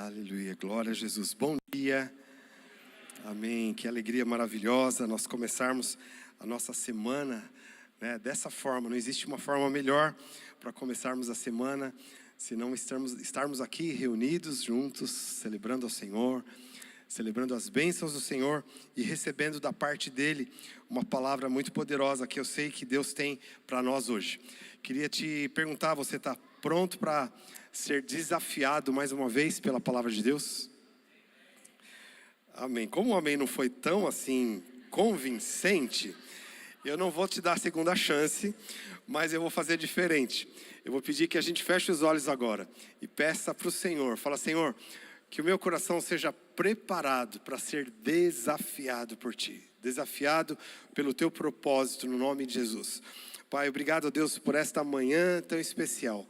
Aleluia, glória a Jesus. Bom dia, amém. Que alegria maravilhosa nós começarmos a nossa semana, né, dessa forma. Não existe uma forma melhor para começarmos a semana, senão estarmos aqui reunidos juntos, celebrando ao Senhor, celebrando as bênçãos do Senhor e recebendo da parte dEle uma palavra muito poderosa que eu sei que Deus tem para nós hoje. Queria te perguntar, você está pronto para ser desafiado mais uma vez pela palavra de Deus? Amém. Como o amém não foi tão assim convincente, eu não vou te dar a segunda chance, mas eu vou fazer diferente. Eu vou pedir que a gente feche os olhos agora e peça para o Senhor. Fala: Senhor, que o meu coração seja preparado para ser desafiado por Ti. Desafiado pelo Teu propósito, no nome de Jesus. Pai, obrigado a Deus por esta manhã tão especial,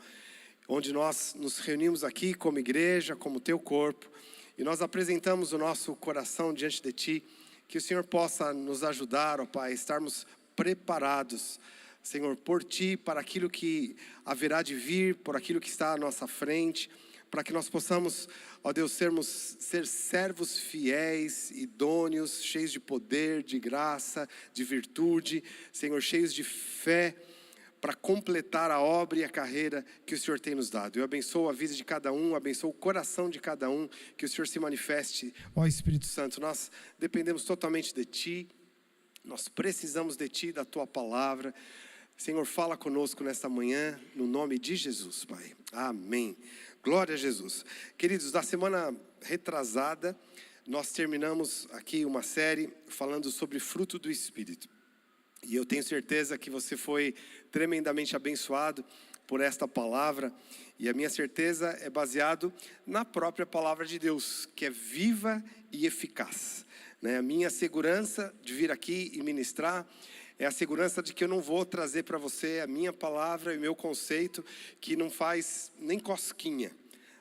onde nós nos reunimos aqui como igreja, como Teu corpo, e nós apresentamos o nosso coração diante de Ti. Que o Senhor possa nos ajudar, ó Pai, estarmos preparados, Senhor, por Ti, para aquilo que haverá de vir, por aquilo que está à nossa frente, para que nós possamos, ó Deus, ser servos fiéis, idôneos, cheios de poder, de graça, de virtude, Senhor, cheios de fé, para completar a obra e a carreira que o Senhor tem nos dado. Eu abençoo a vida de cada um, abençoo o coração de cada um, que o Senhor se manifeste. Ó Espírito Santo, nós dependemos totalmente de Ti, nós precisamos de Ti, da Tua palavra. Senhor, fala conosco nesta manhã, no nome de Jesus, Pai. Amém. Glória a Jesus. Queridos, da semana retrasada, nós terminamos aqui uma série falando sobre fruto do Espírito. E eu tenho certeza que você foi tremendamente abençoado por esta palavra. E a minha certeza é baseado na própria palavra de Deus, que é viva e eficaz. A minha segurança de vir aqui e ministrar é a segurança de que eu não vou trazer para você a minha palavra e o meu conceito, que não faz nem cosquinha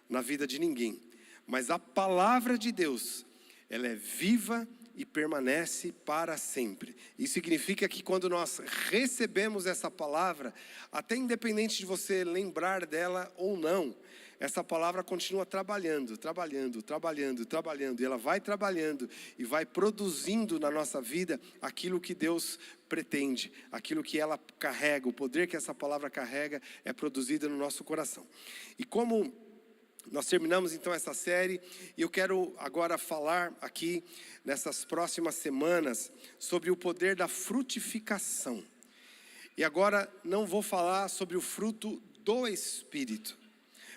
na vida de ninguém. Mas a palavra de Deus, ela é viva e permanece para sempre. Isso significa que quando nós recebemos essa palavra, até independente de você lembrar dela ou não, essa palavra continua trabalhando, e ela vai trabalhando e vai produzindo na nossa vida aquilo que Deus pretende, aquilo que ela carrega, o poder que essa palavra carrega é produzido no nosso coração. E como nós terminamos então essa série, e eu quero agora falar aqui nessas próximas semanas sobre o poder da frutificação. E agora não vou falar sobre o fruto do Espírito,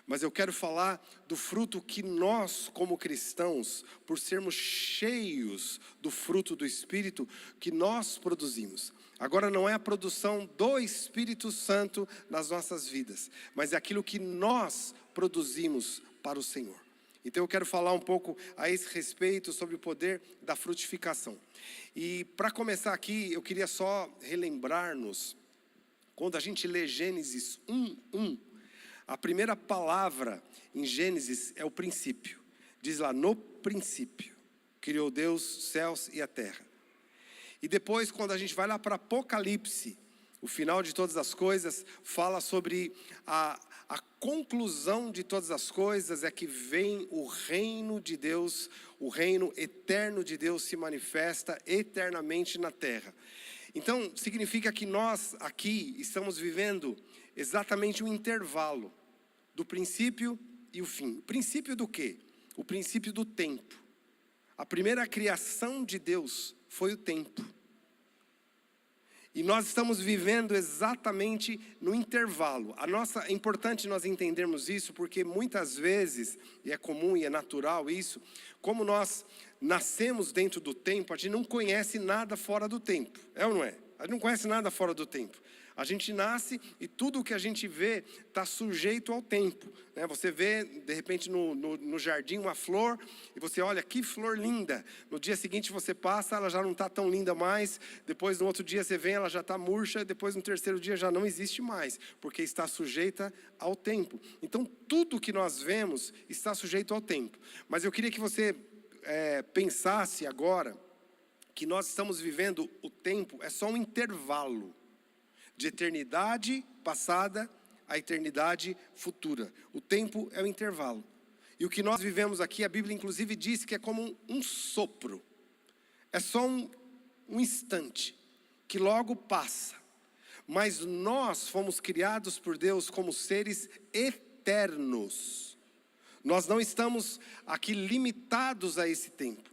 mas eu quero falar do fruto que nós, como cristãos, por sermos cheios do fruto do Espírito, que nós produzimos. Agora não é a produção do Espírito Santo nas nossas vidas, mas é aquilo que nós produzimos para o Senhor. Então eu quero falar um pouco a esse respeito sobre o poder da frutificação. E para começar aqui, eu queria só relembrar-nos, quando a gente lê Gênesis 1:1, a primeira palavra em Gênesis é o princípio. Diz lá: no princípio criou Deus os céus e a terra. E depois, quando a gente vai lá para Apocalipse, o final de todas as coisas, fala sobre a conclusão de todas as coisas, é que vem o reino de Deus, o reino eterno de Deus se manifesta eternamente na terra. Então, significa que nós aqui estamos vivendo exatamente um intervalo do princípio e o fim. O princípio do quê? O princípio do tempo. A primeira criação de Deus foi o tempo. E nós estamos vivendo exatamente no intervalo. É importante nós entendermos isso, porque muitas vezes, e é comum e é natural isso, como nós nascemos dentro do tempo, a gente não conhece nada fora do tempo. É ou não é? A gente não conhece nada fora do tempo. A gente nasce e tudo o que a gente vê está sujeito ao tempo. Você vê, de repente, no jardim uma flor, e você olha, que flor linda. No dia seguinte você passa, ela já não está tão linda mais. Depois, no outro dia você vem, ela já está murcha. Depois, no terceiro dia, já não existe mais, porque está sujeita ao tempo. Então, tudo que nós vemos está sujeito ao tempo. Mas eu queria que você pensasse agora que nós estamos vivendo o tempo, é só um intervalo de eternidade passada à eternidade futura. O tempo é o intervalo. E o que nós vivemos aqui, a Bíblia inclusive diz que é como um sopro. É só um instante, que logo passa. Mas nós fomos criados por Deus como seres eternos. Nós não estamos aqui limitados a esse tempo.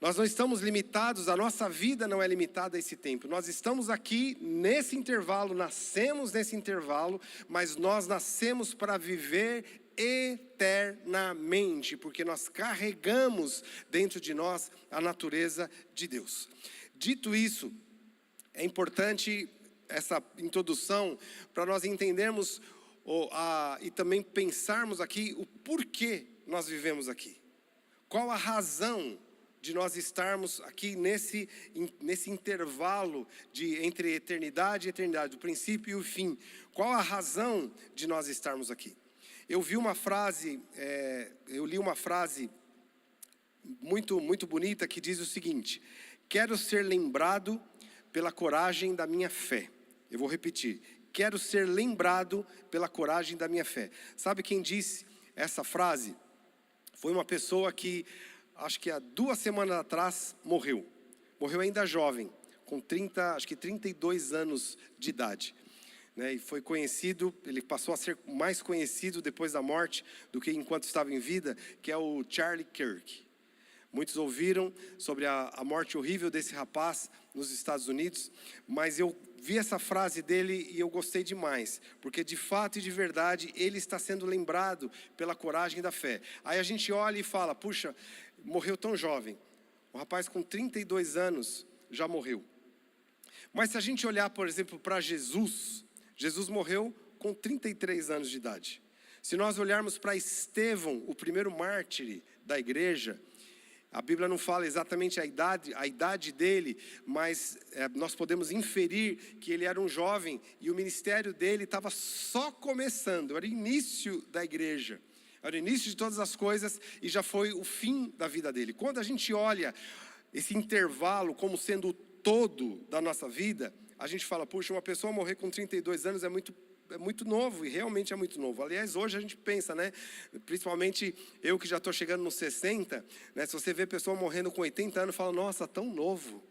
Nós não estamos limitados, a nossa vida não é limitada a esse tempo. Nós estamos aqui nesse intervalo, nascemos nesse intervalo, mas nós nascemos para viver eternamente, porque nós carregamos dentro de nós a natureza de Deus. Dito isso, é importante essa introdução para nós entendermos e também pensarmos aqui o porquê nós vivemos aqui. Qual a razão de nós estarmos aqui nesse intervalo entre eternidade e eternidade, o princípio e o fim. Qual a razão de nós estarmos aqui? Eu li uma frase muito, muito bonita que diz o seguinte: quero ser lembrado pela coragem da minha fé. Eu vou repetir: quero ser lembrado pela coragem da minha fé. Sabe quem disse essa frase? Foi uma pessoa que, acho que há 2 semanas atrás, morreu. Morreu ainda jovem, com 32 anos de idade. E foi conhecido, ele passou a ser mais conhecido depois da morte do que enquanto estava em vida, que é o Charlie Kirk. Muitos ouviram sobre a morte horrível desse rapaz nos Estados Unidos, mas eu vi essa frase dele e eu gostei demais, porque de fato e de verdade ele está sendo lembrado pela coragem da fé. Aí a gente olha e fala: puxa, morreu tão jovem, um rapaz com 32 anos já morreu. Mas se a gente olhar, por exemplo, para Jesus morreu com 33 anos de idade. Se nós olharmos para Estevão, o primeiro mártir da igreja, a Bíblia não fala exatamente a idade dele, mas nós podemos inferir que ele era um jovem e o ministério dele estava só começando, era o início da igreja, era o início de todas as coisas e já foi o fim da vida dele. Quando a gente olha esse intervalo como sendo o todo da nossa vida, a gente fala: puxa, uma pessoa morrer com 32 anos é muito novo, e realmente é muito novo. Aliás, hoje a gente pensa, principalmente eu que já estou chegando nos 60, se você vê pessoa morrendo com 80 anos, fala: nossa, tão novo.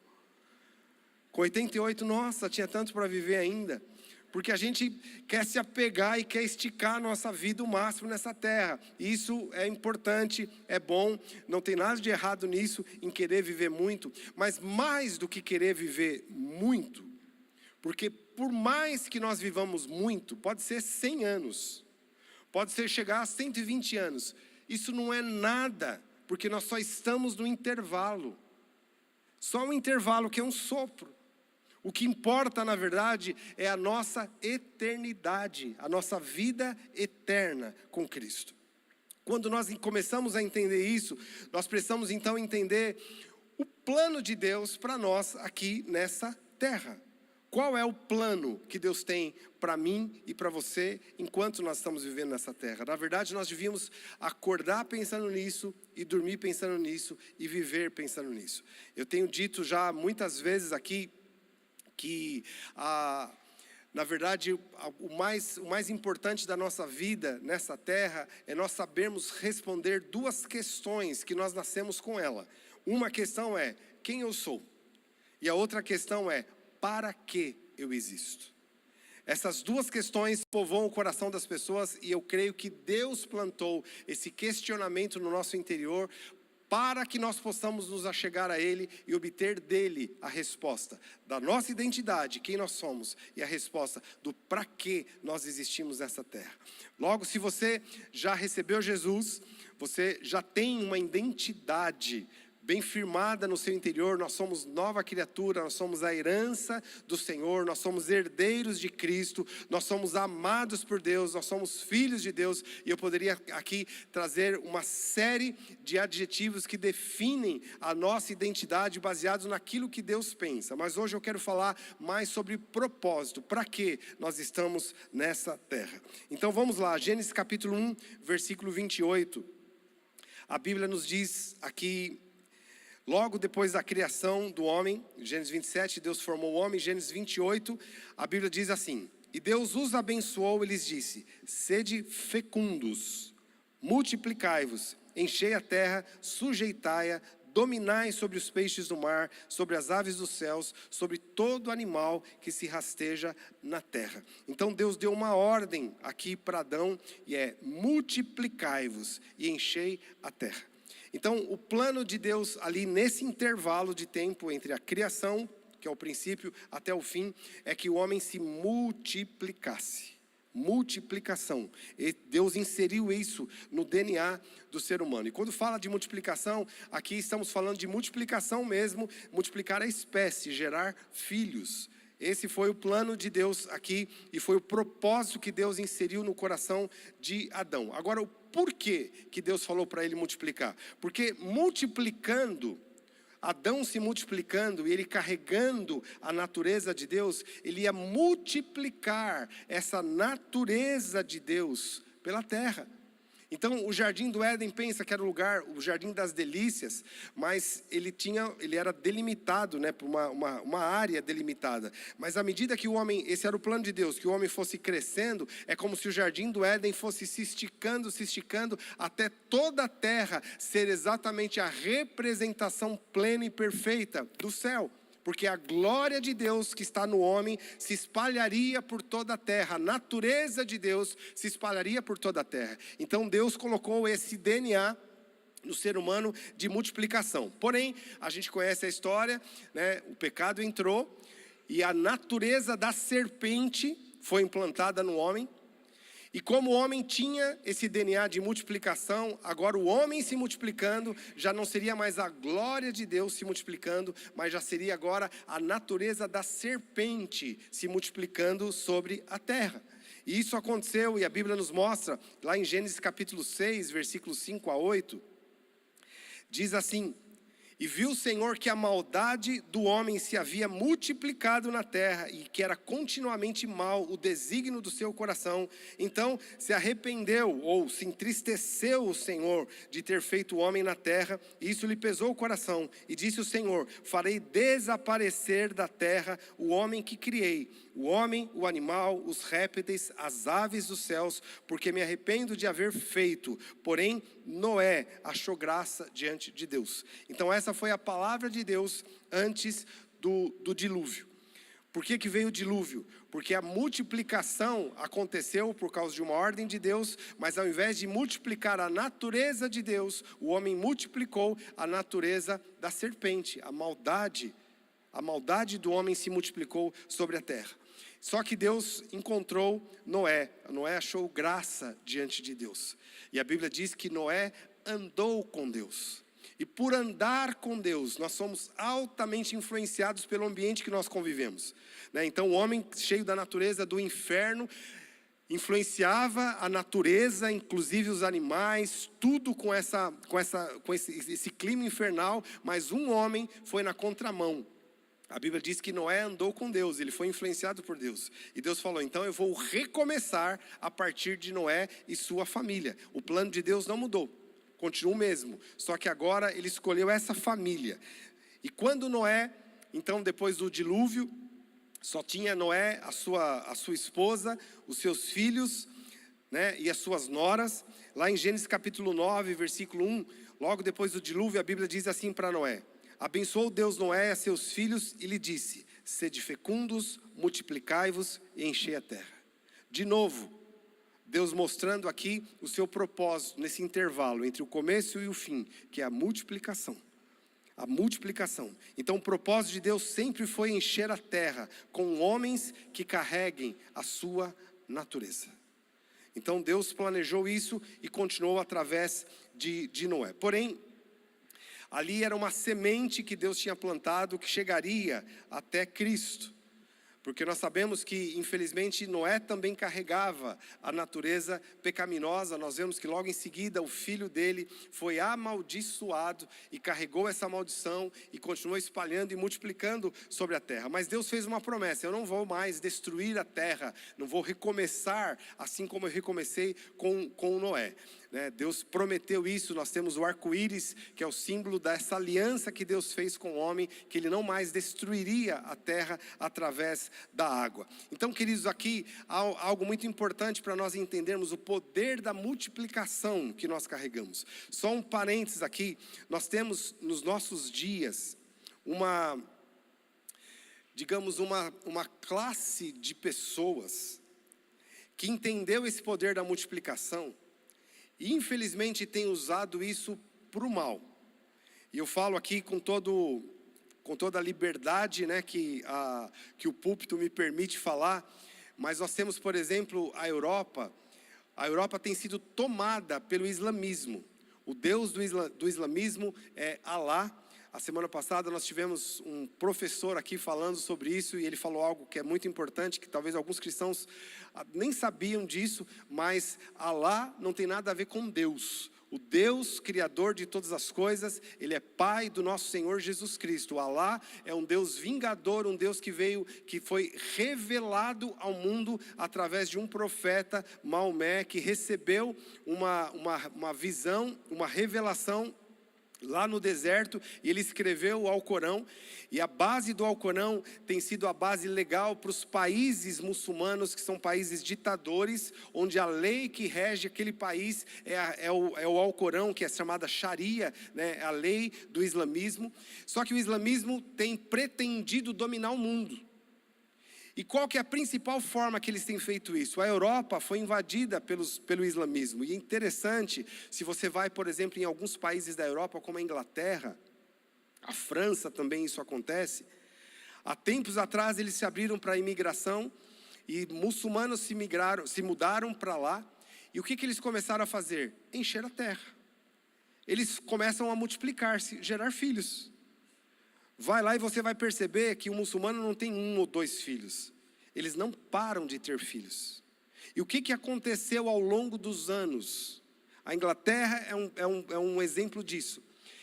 Com 88, nossa, tinha tanto para viver ainda. Porque a gente quer se apegar e quer esticar a nossa vida o máximo nessa terra. E isso é importante, é bom, não tem nada de errado nisso, em querer viver muito. Mas mais do que querer viver muito, porque por mais que nós vivamos muito, pode ser 100 anos, pode ser chegar a 120 anos. Isso não é nada, porque nós só estamos no intervalo. Só um intervalo que é um sopro. O que importa, na verdade, é a nossa eternidade, a nossa vida eterna com Cristo. Quando nós começamos a entender isso, nós precisamos então entender o plano de Deus para nós aqui nessa terra. Qual é o plano que Deus tem para mim e para você enquanto nós estamos vivendo nessa terra? Na verdade, nós devíamos acordar pensando nisso e dormir pensando nisso e viver pensando nisso. Eu tenho dito já muitas vezes aqui que, na verdade, o mais importante da nossa vida nessa terra é nós sabermos responder 2 questões que nós nascemos com ela. Uma questão é: quem eu sou? E a outra questão é: para que eu existo? Essas 2 questões povoam o coração das pessoas e eu creio que Deus plantou esse questionamento no nosso interior para que nós possamos nos achegar a Ele e obter dele a resposta da nossa identidade, quem nós somos, e a resposta do para que nós existimos nessa terra. Logo, se você já recebeu Jesus, você já tem uma identidade bem firmada no seu interior. Nós somos nova criatura, nós somos a herança do Senhor, nós somos herdeiros de Cristo, nós somos amados por Deus, nós somos filhos de Deus. E eu poderia aqui trazer uma série de adjetivos que definem a nossa identidade baseados naquilo que Deus pensa. Mas hoje eu quero falar mais sobre propósito, para que nós estamos nessa terra. Então vamos lá, Gênesis capítulo 1, versículo 28. A Bíblia nos diz aqui: logo depois da criação do homem, Gênesis 27, Deus formou o homem. Gênesis 28, a Bíblia diz assim: e Deus os abençoou e lhes disse: sede fecundos, multiplicai-vos, enchei a terra, sujeitai-a, dominai sobre os peixes do mar, sobre as aves dos céus, sobre todo animal que se rasteja na terra. Então Deus deu uma ordem aqui para Adão, e é: multiplicai-vos e enchei a terra. Então o plano de Deus ali nesse intervalo de tempo entre a criação, que é o princípio, até o fim, é que o homem se multiplicasse. Multiplicação. E Deus inseriu isso no DNA do ser humano. E quando fala de multiplicação, aqui estamos falando de multiplicação mesmo, multiplicar a espécie, gerar filhos. Esse foi o plano de Deus aqui, e foi o propósito que Deus inseriu no coração de Adão. Agora, o porquê que Deus falou para ele multiplicar? Porque multiplicando, Adão se multiplicando e ele carregando a natureza de Deus, ele ia multiplicar essa natureza de Deus pela terra. Então o jardim do Éden, pensa que era o lugar, o jardim das delícias, mas ele era delimitado, né, por uma área delimitada. Mas à medida que o homem, esse era o plano de Deus, que o homem fosse crescendo, é como se o jardim do Éden fosse se esticando, até toda a terra ser exatamente a representação plena e perfeita do céu. Porque a glória de Deus que está no homem se espalharia por toda a terra. A natureza de Deus se espalharia por toda a terra. Então Deus colocou esse DNA no ser humano de multiplicação. Porém, a gente conhece a história, né? O pecado entrou e a natureza da serpente foi implantada no homem. E como o homem tinha esse DNA de multiplicação, agora o homem se multiplicando, já não seria mais a glória de Deus se multiplicando, mas já seria agora a natureza da serpente se multiplicando sobre a terra. E isso aconteceu, e a Bíblia nos mostra, lá em Gênesis capítulo 6, versículos 5 a 8, diz assim: e viu o Senhor que a maldade do homem se havia multiplicado na terra, e que era continuamente mal o desígnio do seu coração. Então se arrependeu, ou se entristeceu o Senhor de ter feito o homem na terra, e isso lhe pesou o coração. E disse o Senhor: farei desaparecer da terra o homem que criei, o homem, o animal, os répteis, as aves dos céus, porque me arrependo de haver feito. Porém Noé achou graça diante de Deus. Então essa foi a palavra de Deus antes do dilúvio. Por que veio o dilúvio? Porque a multiplicação aconteceu por causa de uma ordem de Deus, mas ao invés de multiplicar a natureza de Deus, o homem multiplicou a natureza da serpente. A maldade do homem se multiplicou sobre a terra. Só que Deus encontrou Noé. Noé achou graça diante de Deus. E a Bíblia diz que Noé andou com Deus. E por andar com Deus, nós somos altamente influenciados pelo ambiente que nós convivemos, né? Então o homem cheio da natureza do inferno influenciava a natureza, inclusive os animais, tudo com esse clima infernal. Mas um homem foi na contramão. A Bíblia diz que Noé andou com Deus, ele foi influenciado por Deus. E Deus falou: então eu vou recomeçar a partir de Noé e sua família. O plano de Deus não mudou, continua o mesmo, só que agora ele escolheu essa família. E quando Noé, então depois do dilúvio, só tinha Noé, a sua esposa, os seus filhos, né, e as suas noras. Lá em Gênesis capítulo 9, versículo 1, logo depois do dilúvio, a Bíblia diz assim para Noé: abençoou Deus Noé a seus filhos e lhe disse: sede fecundos, multiplicai-vos e enchei a terra. De novo, Deus mostrando aqui o seu propósito nesse intervalo entre o começo e o fim, que é a multiplicação. A multiplicação. Então o propósito de Deus sempre foi encher a terra com homens que carreguem a sua natureza. Então Deus planejou isso e continuou através de Noé. Porém, ali era uma semente que Deus tinha plantado que chegaria até Cristo. Porque nós sabemos que, infelizmente, Noé também carregava a natureza pecaminosa. Nós vemos que logo em seguida o filho dele foi amaldiçoado e carregou essa maldição e continuou espalhando e multiplicando sobre a terra. Mas Deus fez uma promessa: eu não vou mais destruir a terra, não vou recomeçar assim como eu recomecei com Noé. né? Deus prometeu isso. Nós temos o arco-íris, que é o símbolo dessa aliança que Deus fez com o homem, que ele não mais destruiria a terra através da água. Então, queridos, aqui há algo muito importante para nós entendermos o poder da multiplicação que nós carregamos. Só um parênteses aqui, nós temos nos nossos dias digamos, uma classe de pessoas que entendeu esse poder da multiplicação e infelizmente tem usado isso para o mal. E eu falo aqui com toda a liberdade, né, que o púlpito me permite falar, mas nós temos, por exemplo, a Europa tem sido tomada pelo islamismo. O Deus do islamismo é Alá. A semana passada nós tivemos um professor aqui falando sobre isso e ele falou algo que é muito importante, que talvez alguns cristãos nem sabiam disso, mas Alá não tem nada a ver com Deus. O Deus criador de todas as coisas, ele é pai do nosso Senhor Jesus Cristo. Alá é um Deus vingador, um Deus que foi revelado ao mundo através de um profeta, Maomé, que recebeu uma visão, uma revelação lá no deserto, e ele escreveu o Alcorão, e a base do Alcorão tem sido a base legal para os países muçulmanos, que são países ditadores, onde a lei que rege aquele país é o Alcorão, que é chamada Sharia, né, a lei do islamismo. Só que o islamismo tem pretendido dominar o mundo. E qual que é a principal forma que eles têm feito isso? A Europa foi invadida pelo islamismo. E é interessante, se você vai, por exemplo, em alguns países da Europa, como a Inglaterra, a França também isso acontece. Há tempos atrás eles se abriram para a imigração e muçulmanos se mudaram para lá. E o que eles começaram a fazer? Encher a terra. Eles começam a multiplicar-se, gerar filhos. Vai lá e você vai perceber que o muçulmano não tem 1 ou 2 filhos. Eles não param de ter filhos. E o que aconteceu ao longo dos anos? A Inglaterra é um exemplo disso.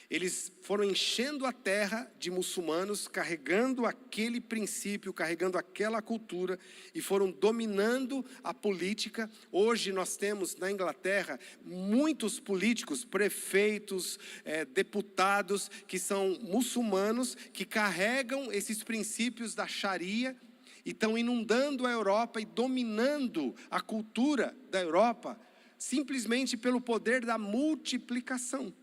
Eles foram enchendo a terra de muçulmanos, carregando aquele princípio, carregando aquela cultura, e foram dominando a política. Hoje nós temos na Inglaterra muitos políticos, prefeitos, deputados, que são muçulmanos, que carregam esses princípios da Sharia, e estão inundando a Europa e dominando a cultura da Europa, simplesmente pelo poder da multiplicação.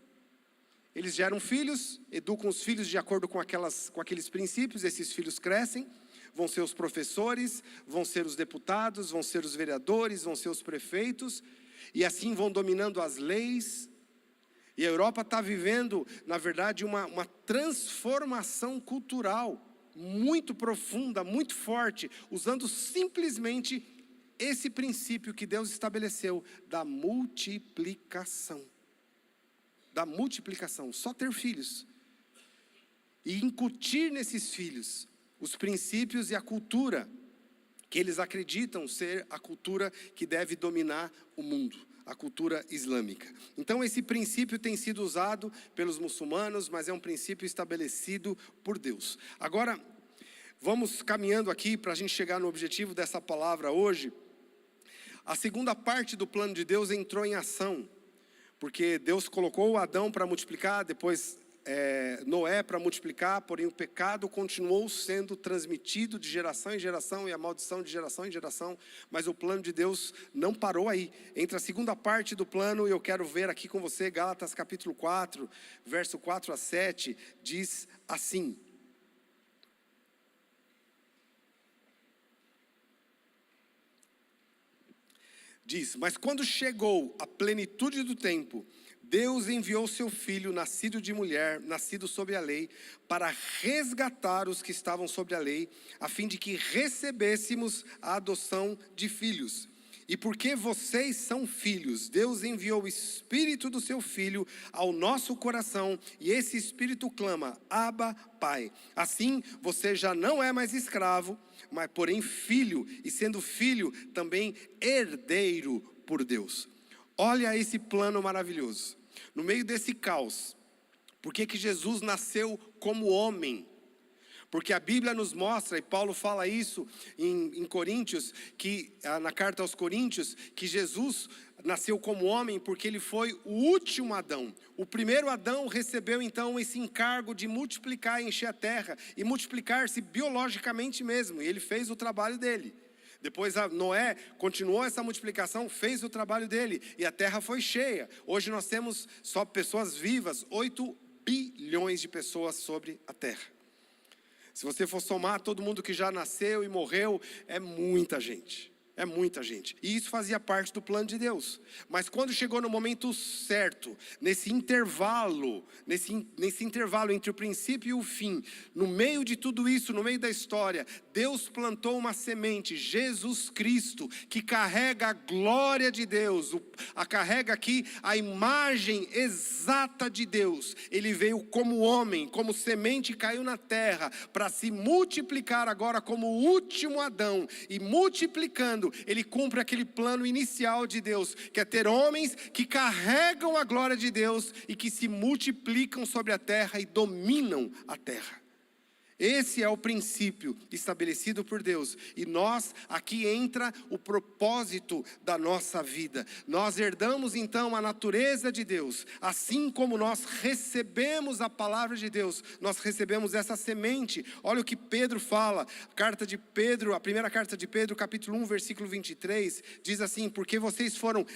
Eles geram filhos, educam os filhos de acordo com aqueles princípios. Esses filhos crescem, vão ser os professores, vão ser os deputados, vão ser os vereadores, vão ser os prefeitos, e assim vão dominando as leis. E a Europa está vivendo, na verdade, uma transformação cultural muito profunda, muito forte, usando simplesmente esse princípio que Deus estabeleceu da multiplicação. Da multiplicação, só ter filhos. E incutir nesses filhos os princípios e a cultura que eles acreditam ser a cultura que deve dominar o mundo, a cultura islâmica. Então esse princípio tem sido usado pelos muçulmanos, mas é um princípio estabelecido por Deus. Agora, vamos caminhando aqui para a gente chegar no objetivo dessa palavra hoje. A segunda parte do plano de Deus entrou em ação. Porque Deus colocou Adão para multiplicar, depois Noé para multiplicar, porém o pecado continuou sendo transmitido de geração em geração e a maldição de geração em geração, mas o plano de Deus não parou aí. Entre a segunda parte do plano, eu quero ver aqui com você, Gálatas capítulo 4, verso 4 a 7, diz assim: mas quando chegou a plenitude do tempo, Deus enviou seu filho, nascido de mulher, nascido sob a lei, para resgatar os que estavam sob a lei, a fim de que recebêssemos a adoção de filhos. E porque vocês são filhos, Deus enviou o Espírito do seu Filho ao nosso coração, e esse Espírito clama: Abba, Pai. Assim, você já não é mais escravo, mas porém filho, e sendo filho, também herdeiro por Deus. Olha esse plano maravilhoso. No meio desse caos, por que Jesus nasceu como homem? Porque a Bíblia nos mostra, e Paulo fala isso em Coríntios, na carta aos Coríntios, que Jesus nasceu como homem porque ele foi o último Adão. O primeiro Adão recebeu então esse encargo de multiplicar e encher a terra, e multiplicar-se biologicamente mesmo, e ele fez o trabalho dele. Depois Noé continuou essa multiplicação, fez o trabalho dele, e a terra foi cheia. Hoje nós temos só pessoas vivas, 8 bilhões de pessoas sobre a terra. Se você for somar todo mundo que já nasceu e morreu, é muita gente. É muita gente. E isso fazia parte do plano de Deus. Mas quando chegou no momento certo, nesse intervalo entre o princípio e o fim, no meio de tudo isso, no meio da história, Deus plantou uma semente, Jesus Cristo, que carrega a glória de Deus, carrega aqui a imagem exata de Deus. Ele veio como homem, como semente, caiu na terra, para se multiplicar agora como o último Adão, e multiplicando, ele cumpre aquele plano inicial de Deus, que é ter homens que carregam a glória de Deus e que se multiplicam sobre a terra e dominam a terra. Esse é o princípio estabelecido por Deus. E aqui entra o propósito da nossa vida. Nós herdamos então a natureza de Deus. Assim como nós recebemos a palavra de Deus, nós recebemos essa semente. Olha o que Pedro fala. A primeira carta de Pedro, capítulo 1, versículo 23, diz assim: porque vocês foram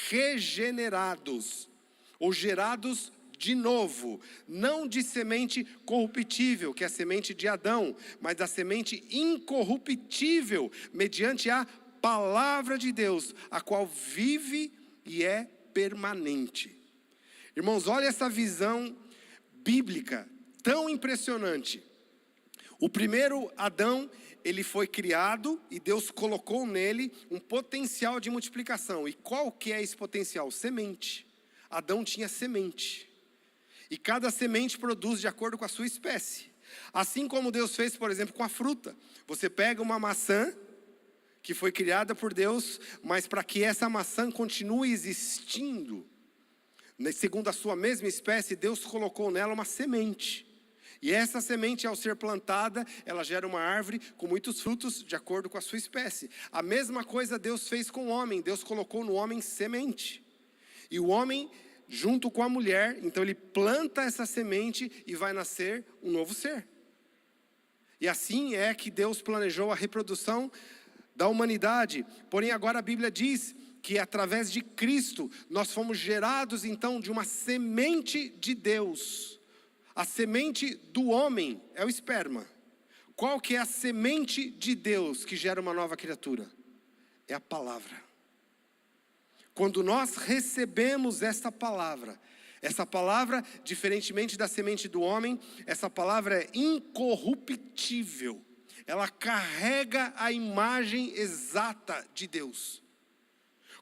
regenerados, ou gerados de novo, não de semente corruptível, que é a semente de Adão, mas da semente incorruptível, mediante a palavra de Deus, a qual vive e é permanente. Irmãos, olha essa visão bíblica tão impressionante. O primeiro Adão, ele foi criado e Deus colocou nele um potencial de multiplicação. E qual que é esse potencial? Semente. Adão tinha semente. E cada semente produz de acordo com a sua espécie. Assim como Deus fez, por exemplo, com a fruta. Você pega uma maçã que foi criada por Deus, mas para que essa maçã continue existindo, segundo a sua mesma espécie, Deus colocou nela uma semente. E essa semente, ao ser plantada, ela gera uma árvore com muitos frutos de acordo com a sua espécie. A mesma coisa Deus fez com o homem. Deus colocou no homem semente. E o homem, junto com a mulher, então ele planta essa semente e vai nascer um novo ser. E assim é que Deus planejou a reprodução da humanidade. Porém agora a Bíblia diz que através de Cristo nós fomos gerados então de uma semente de Deus. A semente do homem é o esperma. Qual que é a semente de Deus que gera uma nova criatura? É a palavra. Quando nós recebemos essa palavra, diferentemente da semente do homem, essa palavra é incorruptível. Ela carrega a imagem exata de Deus.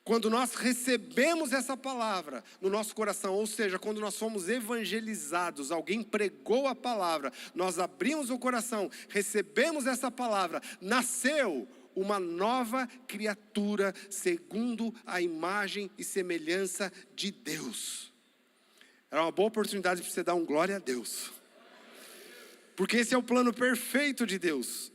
Quando nós recebemos essa palavra no nosso coração, ou seja, quando nós fomos evangelizados, alguém pregou a palavra, nós abrimos o coração, recebemos essa palavra, nasceu uma nova criatura segundo a imagem e semelhança de Deus. Era uma boa oportunidade para você dar um glória a Deus. Porque esse é o plano perfeito de Deus.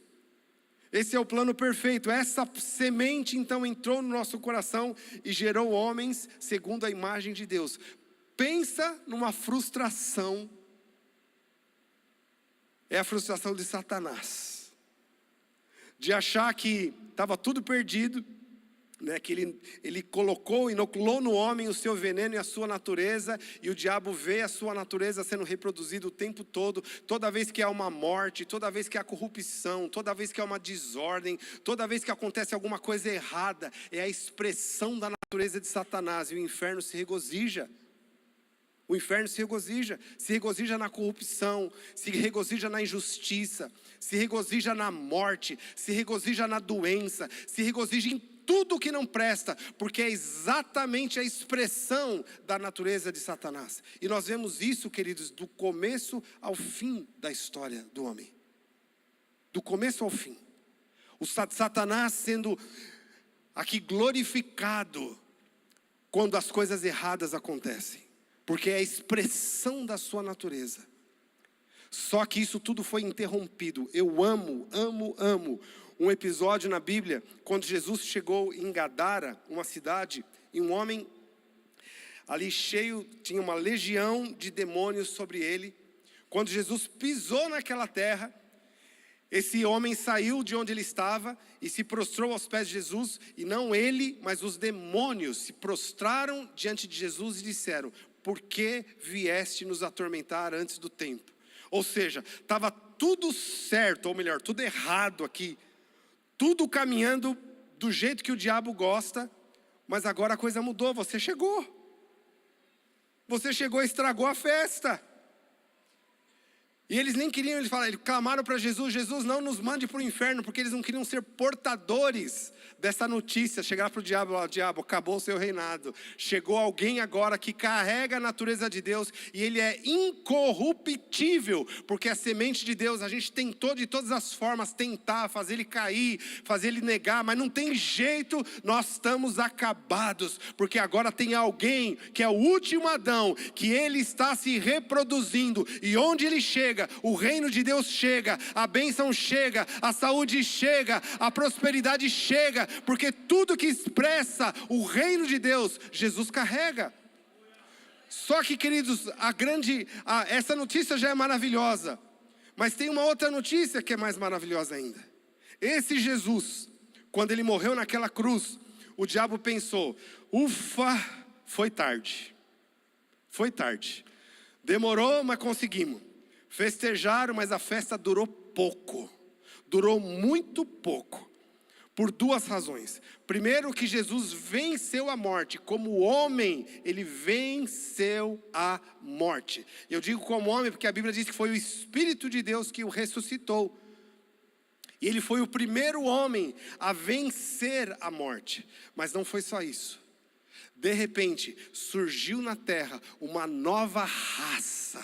Esse é o plano perfeito. Essa semente então entrou no nosso coração e gerou homens segundo a imagem de Deus. Pensa numa frustração. É a frustração de Satanás. De achar que estava tudo perdido, né? Que ele inoculou no homem o seu veneno e a sua natureza, e o diabo vê a sua natureza sendo reproduzida o tempo todo. Toda vez que há uma morte, toda vez que há corrupção, toda vez que há uma desordem, toda vez que acontece alguma coisa errada, é a expressão da natureza de Satanás, e o inferno se regozija. O inferno se regozija na corrupção, se regozija na injustiça, se regozija na morte, se regozija na doença, se regozija em tudo que não presta, porque é exatamente a expressão da natureza de Satanás. E nós vemos isso, queridos, do começo ao fim da história do homem. Do começo ao fim. O Satanás sendo aqui glorificado quando as coisas erradas acontecem. Porque é a expressão da sua natureza. Só que isso tudo foi interrompido. Eu amo um episódio na Bíblia, quando Jesus chegou em Gadara, uma cidade, e um homem ali cheio, tinha uma legião de demônios sobre ele. Quando Jesus pisou naquela terra, esse homem saiu de onde ele estava e se prostrou aos pés de Jesus, e não ele, mas os demônios se prostraram diante de Jesus e disseram: por que vieste nos atormentar antes do tempo? Ou seja, estava tudo certo, ou melhor, tudo errado aqui, tudo caminhando do jeito que o diabo gosta, mas agora a coisa mudou, você chegou e estragou a festa. E eles nem queriam, eles clamaram para Jesus: Jesus, não nos mande para o inferno, porque eles não queriam ser portadores dessa notícia. Chegaram para o diabo: diabo, acabou o seu reinado. Chegou alguém agora que carrega a natureza de Deus, e ele é incorruptível, porque a semente de Deus, a gente tentou de todas as formas tentar fazer ele cair, fazer ele negar, mas não tem jeito, nós estamos acabados, porque agora tem alguém que é o último Adão, que ele está se reproduzindo, e onde ele chega, o reino de Deus chega, a bênção chega, a saúde chega, a prosperidade chega, porque tudo que expressa o reino de Deus, Jesus carrega. Só que, queridos, essa notícia já é maravilhosa, mas tem uma outra notícia que é mais maravilhosa ainda. Esse Jesus, quando ele morreu naquela cruz, o diabo pensou: ufa, foi tarde, demorou, mas conseguimos. Festejaram, mas a festa durou pouco, durou muito pouco, por duas razões. Primeiro, que Jesus venceu a morte, como homem, ele venceu a morte. Eu digo como homem porque a Bíblia diz que foi o Espírito de Deus que o ressuscitou. E ele foi o primeiro homem a vencer a morte. Mas não foi só isso. De repente, surgiu na terra uma nova raça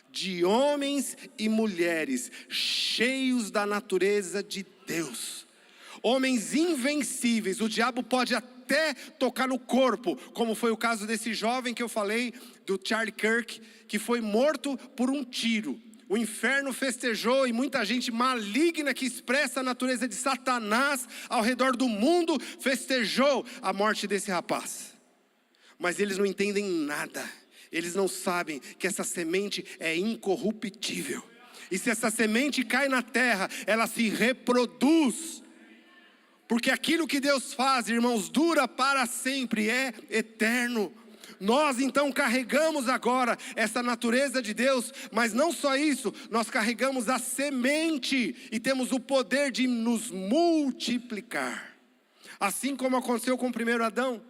de homens e mulheres cheios da natureza de Deus, homens invencíveis. O diabo pode até tocar no corpo, como foi o caso desse jovem que eu falei, do Charlie Kirk, que foi morto por um tiro. O inferno festejou, e muita gente maligna que expressa a natureza de Satanás ao redor do mundo festejou a morte desse rapaz. Mas eles não entendem nada. Eles não sabem que essa semente é incorruptível. E se essa semente cai na terra, ela se reproduz. Porque aquilo que Deus faz, irmãos, dura para sempre, é eterno. Nós então carregamos agora essa natureza de Deus, mas não só isso, nós carregamos a semente e temos o poder de nos multiplicar. Assim como aconteceu com o primeiro Adão.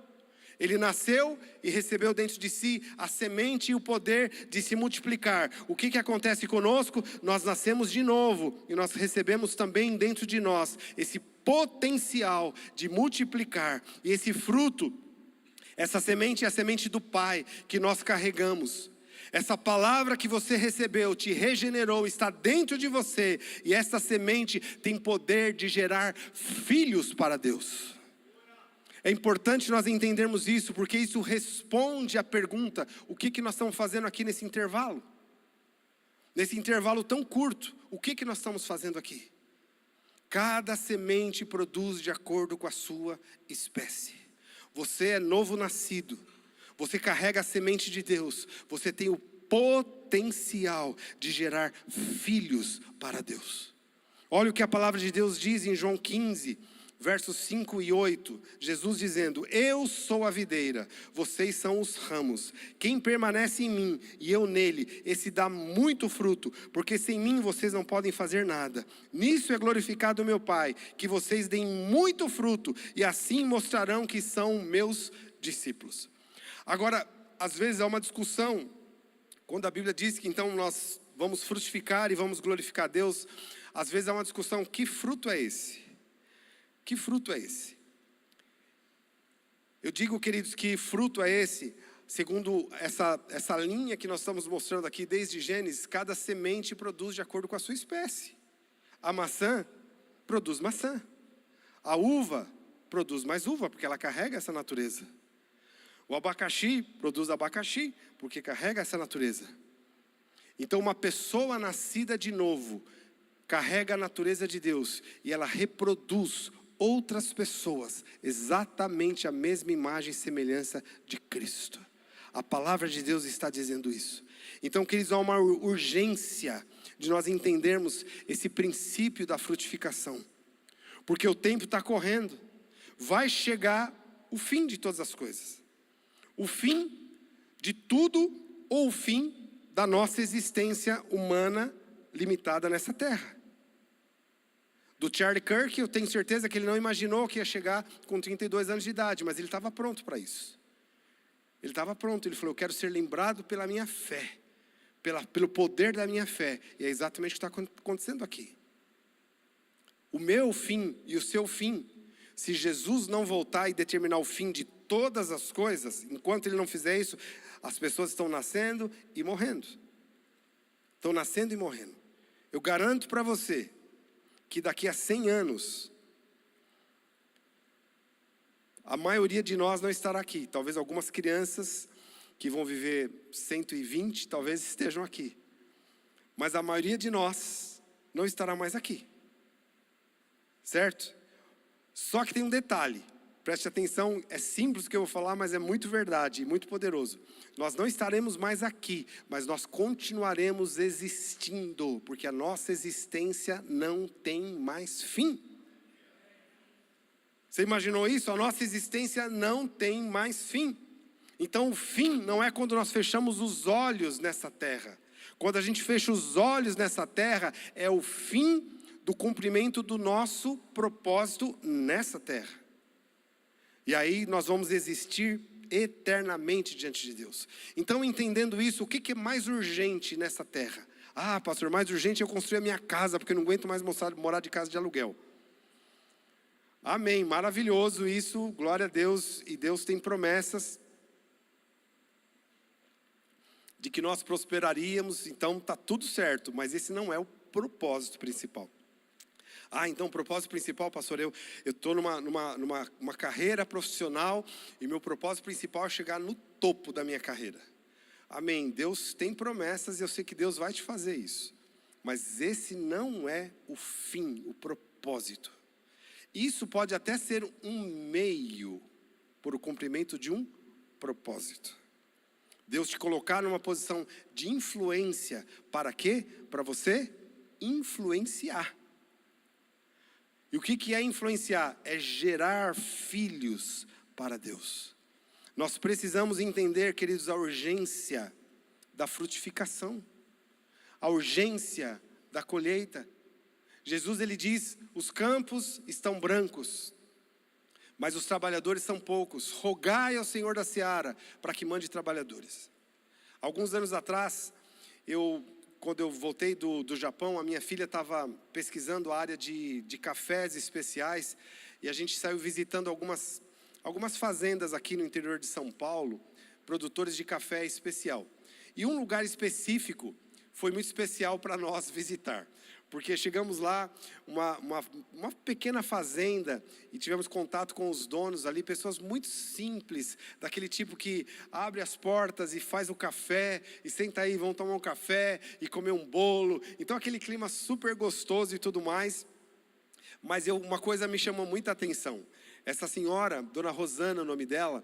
Ele nasceu e recebeu dentro de si a semente e o poder de se multiplicar. O que acontece conosco? Nós nascemos de novo e nós recebemos também dentro de nós esse potencial de multiplicar. E esse fruto, essa semente é a semente do Pai que nós carregamos. Essa palavra que você recebeu, te regenerou, está dentro de você. E essa semente tem poder de gerar filhos para Deus. É importante nós entendermos isso, porque isso responde à pergunta: o que nós estamos fazendo aqui nesse intervalo? Nesse intervalo tão curto, o que nós estamos fazendo aqui? Cada semente produz de acordo com a sua espécie. Você é novo nascido, você carrega a semente de Deus, você tem o potencial de gerar filhos para Deus. Olha o que a palavra de Deus diz em João 15, versos 5 e 8, Jesus dizendo: eu sou a videira, vocês são os ramos. Quem permanece em mim e eu nele, esse dá muito fruto, porque sem mim vocês não podem fazer nada. Nisso é glorificado o meu Pai, que vocês deem muito fruto, e assim mostrarão que são meus discípulos. Agora, às vezes há uma discussão, quando a Bíblia diz que então nós vamos frutificar e vamos glorificar Deus, às vezes há uma discussão: que fruto é esse? Que fruto é esse? Eu digo, queridos, que fruto é esse? Segundo essa linha que nós estamos mostrando aqui desde Gênesis, cada semente produz de acordo com a sua espécie. A maçã produz maçã. A uva produz mais uva, porque ela carrega essa natureza. O abacaxi produz abacaxi, porque carrega essa natureza. Então uma pessoa nascida de novo carrega a natureza de Deus e ela reproduz outras pessoas, exatamente a mesma imagem e semelhança de Cristo. A palavra de Deus está dizendo isso. Então, queridos, há uma urgência de nós entendermos esse princípio da frutificação. Porque o tempo está correndo. Vai chegar o fim de todas as coisas. O fim de tudo ou o fim da nossa existência humana limitada nessa terra. Do Charlie Kirk, eu tenho certeza que ele não imaginou que ia chegar com 32 anos de idade, mas ele estava pronto para isso. Ele estava pronto, ele falou, eu quero ser lembrado pela minha fé, pelo poder da minha fé. E é exatamente o que está acontecendo aqui. O meu fim e o seu fim, se Jesus não voltar e determinar o fim de todas as coisas, enquanto ele não fizer isso, as pessoas estão nascendo e morrendo. Estão nascendo e morrendo. Eu garanto para você que daqui a 100 anos, a maioria de nós não estará aqui. Talvez algumas crianças que vão viver 120, talvez estejam aqui. Mas a maioria de nós não estará mais aqui. Certo? Só que tem um detalhe. Preste atenção, é simples o que eu vou falar, mas é muito verdade, muito poderoso. Nós não estaremos mais aqui, mas nós continuaremos existindo, porque a nossa existência não tem mais fim. Você imaginou isso? A nossa existência não tem mais fim. Então o fim não é quando nós fechamos os olhos nessa terra. Quando a gente fecha os olhos nessa terra, é o fim do cumprimento do nosso propósito nessa terra. E aí nós vamos existir eternamente diante de Deus. Então, entendendo isso, o que é mais urgente nessa terra? Ah, pastor, mais urgente é eu construir a minha casa, porque eu não aguento mais morar de casa de aluguel. Amém, maravilhoso isso, glória a Deus. E Deus tem promessas de que nós prosperaríamos, então está tudo certo. Mas esse não é o propósito principal. Ah, então o propósito principal, pastor, eu estou numa carreira profissional e meu propósito principal é chegar no topo da minha carreira. Amém, Deus tem promessas e eu sei que Deus vai te fazer isso. Mas esse não é o fim, o propósito. Isso pode até ser um meio para o cumprimento de um propósito. Deus te colocar numa posição de influência, para quê? Para você influenciar. E o que é influenciar? É gerar filhos para Deus. Nós precisamos entender, queridos, a urgência da frutificação. A urgência da colheita. Jesus, ele diz, os campos estão brancos, mas os trabalhadores são poucos. Rogai ao Senhor da seara para que mande trabalhadores. Alguns anos atrás, quando eu voltei do Japão, a minha filha estava pesquisando a área de cafés especiais e a gente saiu visitando algumas fazendas aqui no interior de São Paulo, produtores de café especial. E um lugar específico foi muito especial para nós visitar, porque chegamos lá, uma pequena fazenda, e tivemos contato com os donos ali, pessoas muito simples, daquele tipo que abre as portas e faz o café, e senta aí, vão tomar um café e comer um bolo. Então aquele clima super gostoso e tudo mais. Mas uma coisa me chamou muita atenção. Essa senhora, dona Rosana, o nome dela,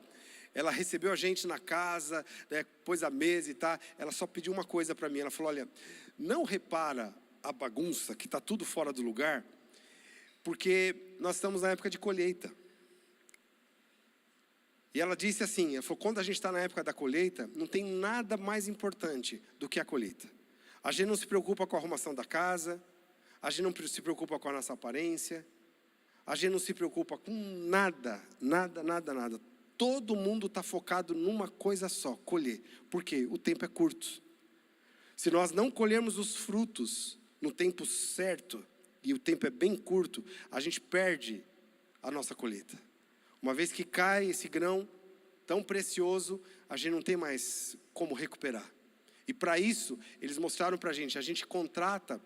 ela recebeu a gente na casa, né, pôs a mesa e tá. Ela só pediu uma coisa para mim, ela falou, olha, não repara a bagunça, que está tudo fora do lugar, porque nós estamos na época de colheita. E ela disse assim, ela falou, quando a gente está na época da colheita, não tem nada mais importante do que a colheita. A gente não se preocupa com a arrumação da casa, a gente não se preocupa com a nossa aparência, a gente não se preocupa com nada. Todo mundo está focado numa coisa só, colher. Por quê? O tempo é curto. Se nós não colhermos os frutos no tempo certo, e o tempo é bem curto, a gente perde a nossa colheita. Uma vez que cai esse grão tão precioso, a gente não tem mais como recuperar. E para isso, eles mostraram para a gente contrata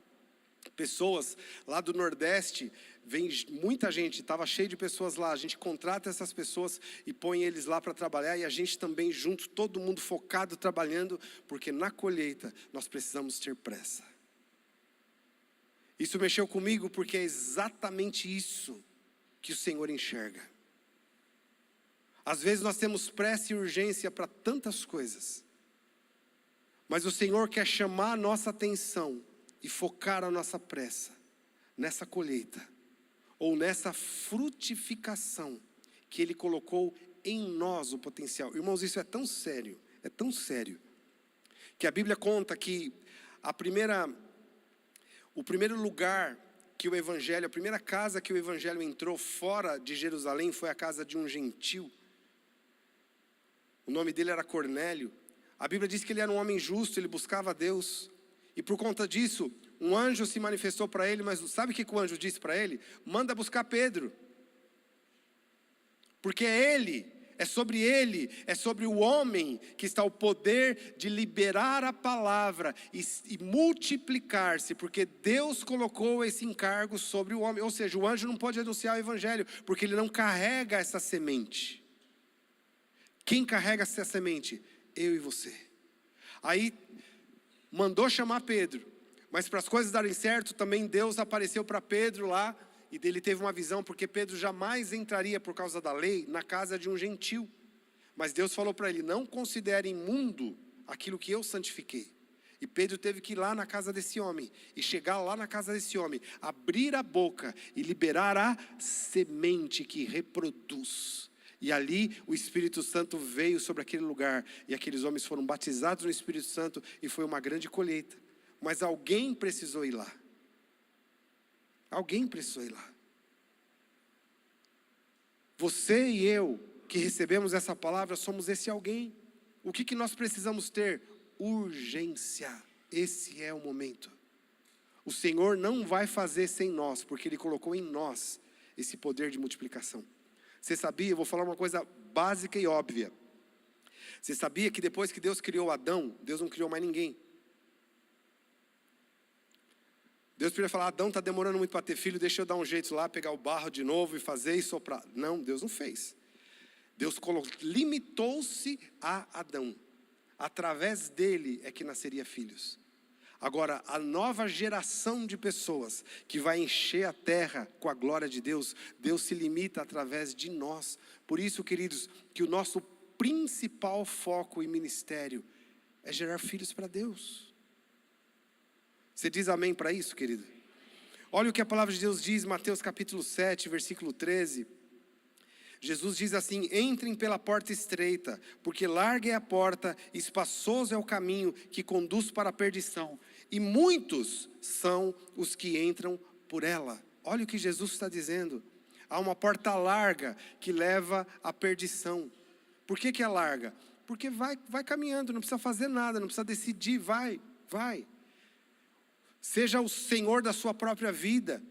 pessoas lá do Nordeste, vem muita gente, estava cheio de pessoas lá, a gente contrata essas pessoas e põe eles lá para trabalhar, e a gente também junto, todo mundo focado, trabalhando, porque na colheita nós precisamos ter pressa. Isso mexeu comigo porque é exatamente isso que o Senhor enxerga. Às vezes nós temos pressa e urgência para tantas coisas, mas o Senhor quer chamar a nossa atenção e focar a nossa pressa nessa colheita, ou nessa frutificação que Ele colocou em nós o potencial. Irmãos, isso é tão sério, que a Bíblia conta que o primeiro lugar que o Evangelho, a primeira casa que o Evangelho entrou fora de Jerusalém foi a casa de um gentil. O nome dele era Cornélio. A Bíblia diz que ele era um homem justo, ele buscava a Deus. E por conta disso, um anjo se manifestou para ele, mas sabe o que o anjo disse para ele? Manda buscar Pedro. Porque é sobre o homem que está o poder de liberar a palavra e multiplicar-se, porque Deus colocou esse encargo sobre o homem. Ou seja, o anjo não pode anunciar o Evangelho, porque ele não carrega essa semente. Quem carrega essa semente? Eu e você. Aí mandou chamar Pedro, mas para as coisas darem certo, também Deus apareceu para Pedro lá, e dele teve uma visão, porque Pedro jamais entraria por causa da lei na casa de um gentil. Mas Deus falou para ele: não considere imundo aquilo que eu santifiquei. E Pedro teve que ir lá na casa desse homem, e chegar lá na casa desse homem, abrir a boca e liberar a semente que reproduz. E ali o Espírito Santo veio sobre aquele lugar, e aqueles homens foram batizados no Espírito Santo, e foi uma grande colheita. Mas alguém precisou ir lá. Alguém precisou ir lá. Você e eu, que recebemos essa palavra, somos esse alguém. O que nós precisamos ter? Urgência. Esse é o momento. O Senhor não vai fazer sem nós, porque Ele colocou em nós esse poder de multiplicação. Você sabia, eu vou falar uma coisa básica e óbvia. Você sabia que depois que Deus criou Adão, Deus não criou mais ninguém? Deus podia falar: Adão está demorando muito para ter filho, deixa eu dar um jeito lá, pegar o barro de novo e fazer e soprar. Não, Deus não fez. Deus limitou-se a Adão. Através dele é que nasceria filhos. Agora, a nova geração de pessoas que vai encher a terra com a glória de Deus, Deus se limita através de nós. Por isso, queridos, que o nosso principal foco e ministério é gerar filhos para Deus. Você diz amém para isso, querido? Olha o que a palavra de Deus diz, Mateus capítulo 7, versículo 13. Jesus diz assim: entrem pela porta estreita, porque larga é a porta, espaçoso é o caminho que conduz para a perdição, e muitos são os que entram por ela. Olha o que Jesus está dizendo. Há uma porta larga que leva à perdição. Por que é larga? Porque vai caminhando, não precisa fazer nada, não precisa decidir, vai. Seja o senhor da sua própria vida.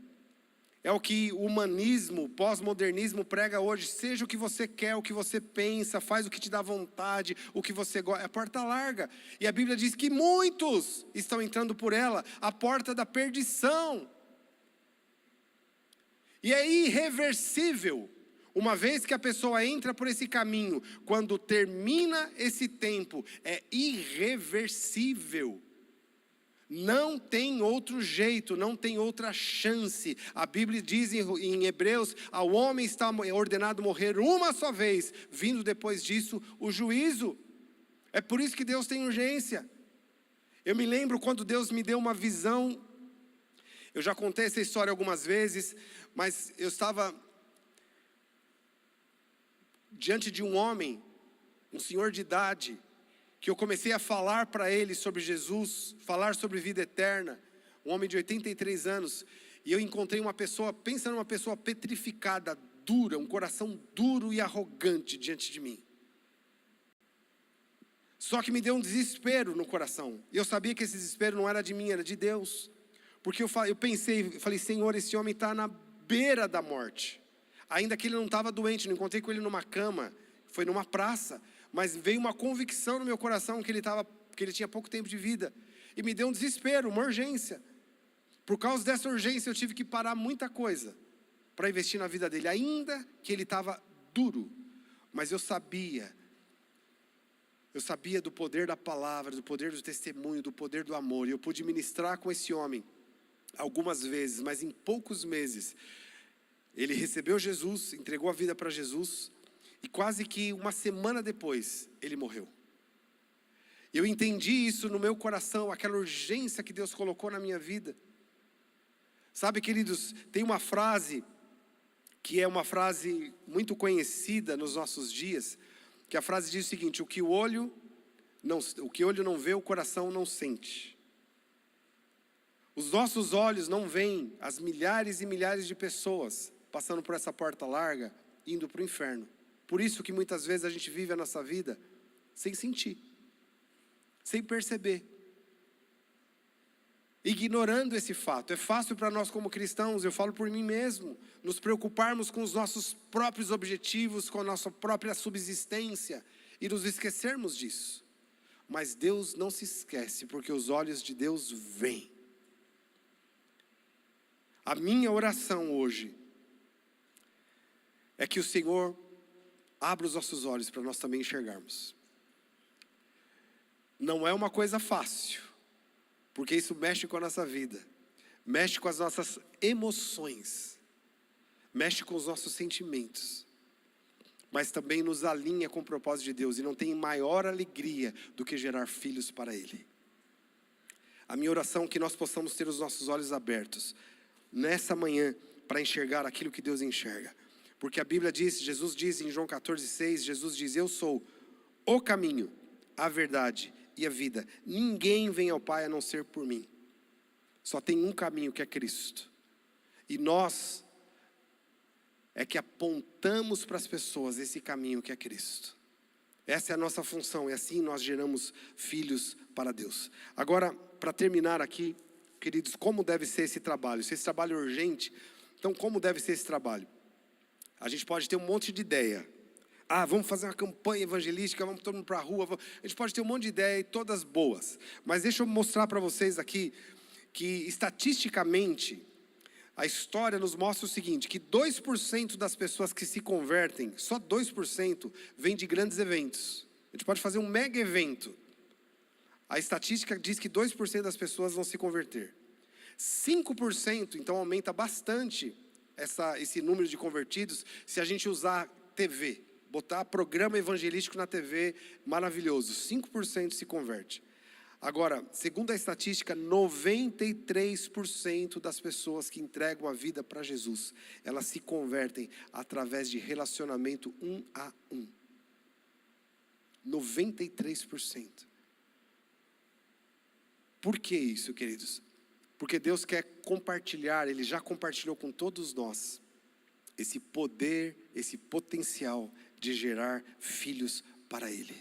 É o que o humanismo, o pós-modernismo prega hoje. Seja o que você quer, o que você pensa, faz o que te dá vontade, o que você gosta. É a porta larga. E a Bíblia diz que muitos estão entrando por ela, a porta da perdição. E é irreversível. Uma vez que a pessoa entra por esse caminho, quando termina esse tempo, é irreversível. Não tem outro jeito, não tem outra chance. A Bíblia diz em Hebreus: ao homem está ordenado morrer uma só vez, vindo depois disso o juízo. É por isso que Deus tem urgência. Eu me lembro quando Deus me deu uma visão. Eu já contei essa história algumas vezes, mas eu estava diante de um homem, um senhor de idade, que eu comecei a falar para ele sobre Jesus, falar sobre vida eterna, um homem de 83 anos, e eu encontrei uma pessoa, pensa numa pessoa petrificada, dura, um coração duro e arrogante diante de mim. Só que me deu um desespero no coração, e eu sabia que esse desespero não era de mim, era de Deus, porque eu falei: Senhor, esse homem está na beira da morte, ainda que ele não estava doente, não encontrei com ele numa cama, foi numa praça, mas veio uma convicção no meu coração que ele tinha pouco tempo de vida. E me deu um desespero, uma urgência. Por causa dessa urgência, eu tive que parar muita coisa para investir na vida dele, ainda que ele estava duro. Mas eu sabia do poder da palavra, do poder do testemunho, do poder do amor. E eu pude ministrar com esse homem algumas vezes, mas em poucos meses, ele recebeu Jesus, entregou a vida para Jesus, e quase que uma semana depois, ele morreu. Eu entendi isso no meu coração, aquela urgência que Deus colocou na minha vida. Sabe, queridos, tem uma frase, que é uma frase muito conhecida nos nossos dias, que a frase diz o seguinte: o que o olho não vê, o coração não sente. Os nossos olhos não veem as milhares e milhares de pessoas passando por essa porta larga, indo para o inferno. Por isso que muitas vezes a gente vive a nossa vida sem sentir, sem perceber, ignorando esse fato. É fácil para nós como cristãos, eu falo por mim mesmo, nos preocuparmos com os nossos próprios objetivos, com a nossa própria subsistência e nos esquecermos disso. Mas Deus não se esquece, porque os olhos de Deus veem. A minha oração hoje é que o Senhor abra os nossos olhos para nós também enxergarmos. Não é uma coisa fácil, porque isso mexe com a nossa vida, mexe com as nossas emoções, mexe com os nossos sentimentos, mas também nos alinha com o propósito de Deus, e não tem maior alegria do que gerar filhos para Ele. A minha oração é que nós possamos ter os nossos olhos abertos nessa manhã para enxergar aquilo que Deus enxerga, porque a Bíblia diz, Jesus diz em João 14,6, Jesus diz: eu sou o caminho, a verdade e a vida. Ninguém vem ao Pai a não ser por mim. Só tem um caminho, que é Cristo. E nós é que apontamos para as pessoas esse caminho que é Cristo. Essa é a nossa função, e assim nós geramos filhos para Deus. Agora, para terminar aqui, queridos, como deve ser esse trabalho? Se esse trabalho é urgente, então como deve ser esse trabalho? A gente pode ter um monte de ideia. Vamos fazer uma campanha evangelística, vamos todo mundo para a rua. A gente pode ter um monte de ideia, e todas boas. Mas deixa eu mostrar para vocês aqui, que estatisticamente, a história nos mostra o seguinte, que 2% das pessoas que se convertem, só 2%, vem de grandes eventos. A gente pode fazer um mega evento. A estatística diz que 2% das pessoas vão se converter. 5%, então aumenta bastante esse número de convertidos, se a gente usar TV, botar programa evangelístico na TV, maravilhoso, 5% se converte. Agora, segundo a estatística, 93% das pessoas que entregam a vida para Jesus, elas se convertem através de relacionamento 1 a 1. 93%. Por que isso, queridos? Porque Deus quer compartilhar, Ele já compartilhou com todos nós, esse poder, esse potencial de gerar filhos para Ele.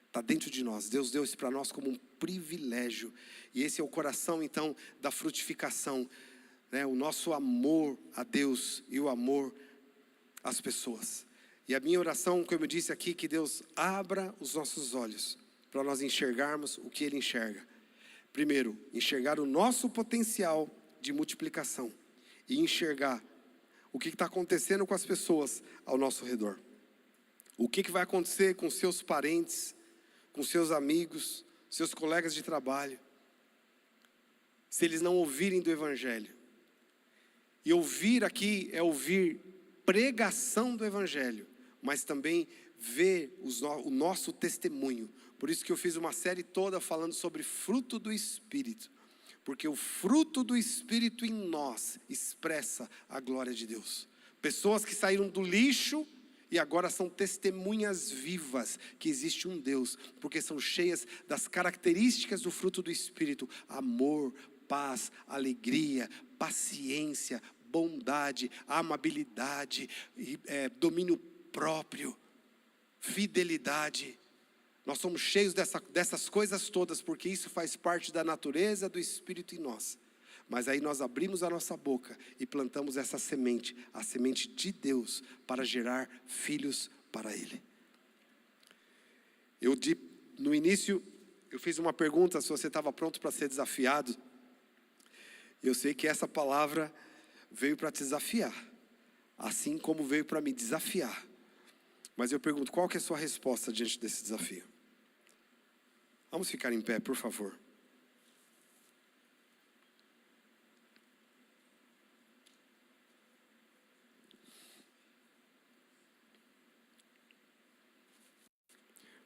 Está dentro de nós. Deus deu isso para nós como um privilégio. E esse é o coração, então, da frutificação, né? O nosso amor a Deus e o amor às pessoas. E a minha oração, como eu disse aqui, que Deus abra os nossos olhos para nós enxergarmos o que Ele enxerga. Primeiro, enxergar o nosso potencial de multiplicação e enxergar o que está acontecendo com as pessoas ao nosso redor. O que vai acontecer com seus parentes, com seus amigos, seus colegas de trabalho, se eles não ouvirem do Evangelho. E ouvir aqui é ouvir pregação do Evangelho, mas também ver o nosso testemunho. Por isso que eu fiz uma série toda falando sobre fruto do Espírito, porque o fruto do Espírito em nós expressa a glória de Deus. Pessoas que saíram do lixo e agora são testemunhas vivas que existe um Deus, porque são cheias das características do fruto do Espírito: amor, paz, alegria, paciência, bondade, amabilidade, domínio próprio, fidelidade. Nós somos cheios dessas coisas todas, porque isso faz parte da natureza do Espírito em nós. Mas aí nós abrimos a nossa boca e plantamos essa semente, a semente de Deus, para gerar filhos para Ele. No início, eu fiz uma pergunta se você estava pronto para ser desafiado. Eu sei que essa palavra veio para te desafiar, assim como veio para me desafiar. Mas eu pergunto, qual que é a sua resposta diante desse desafio? Vamos ficar em pé, por favor.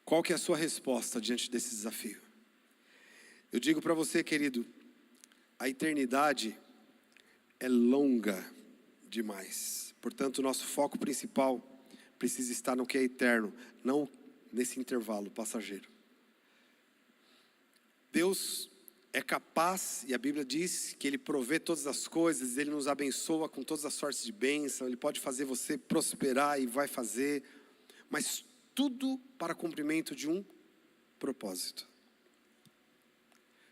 Qual que é a sua resposta diante desse desafio? Eu digo para você, querido, a eternidade é longa demais. Portanto, o nosso foco principal precisa estar no que é eterno, não nesse intervalo passageiro. Deus é capaz, e a Bíblia diz que Ele provê todas as coisas, Ele nos abençoa com todas as sortes de bênção, Ele pode fazer você prosperar e vai fazer, mas tudo para cumprimento de um propósito.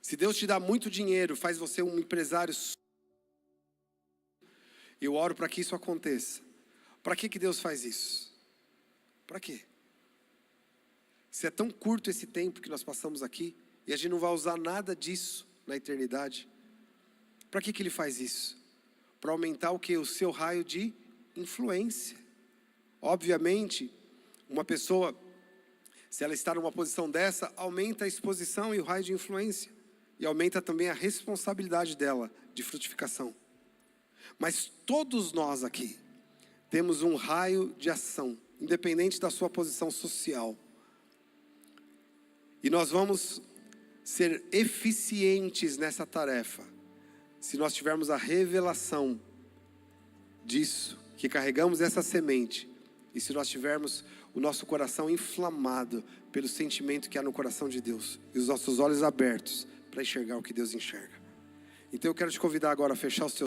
Se Deus te dá muito dinheiro, faz você um empresário, eu oro para que isso aconteça. Para que Deus faz isso? Para quê? Se é tão curto esse tempo que nós passamos aqui, e a gente não vai usar nada disso na eternidade, para que Ele faz isso? Para aumentar o que? O seu raio de influência. Obviamente, uma pessoa, se ela está numa posição dessa, aumenta a exposição e o raio de influência. E aumenta também a responsabilidade dela de frutificação. Mas todos nós aqui temos um raio de ação, independente da sua posição social. E nós vamos ser eficientes nessa tarefa, se nós tivermos a revelação disso, que carregamos essa semente, e se nós tivermos o nosso coração inflamado pelo sentimento que há no coração de Deus, e os nossos olhos abertos para enxergar o que Deus enxerga. Então eu quero te convidar agora a fechar os teus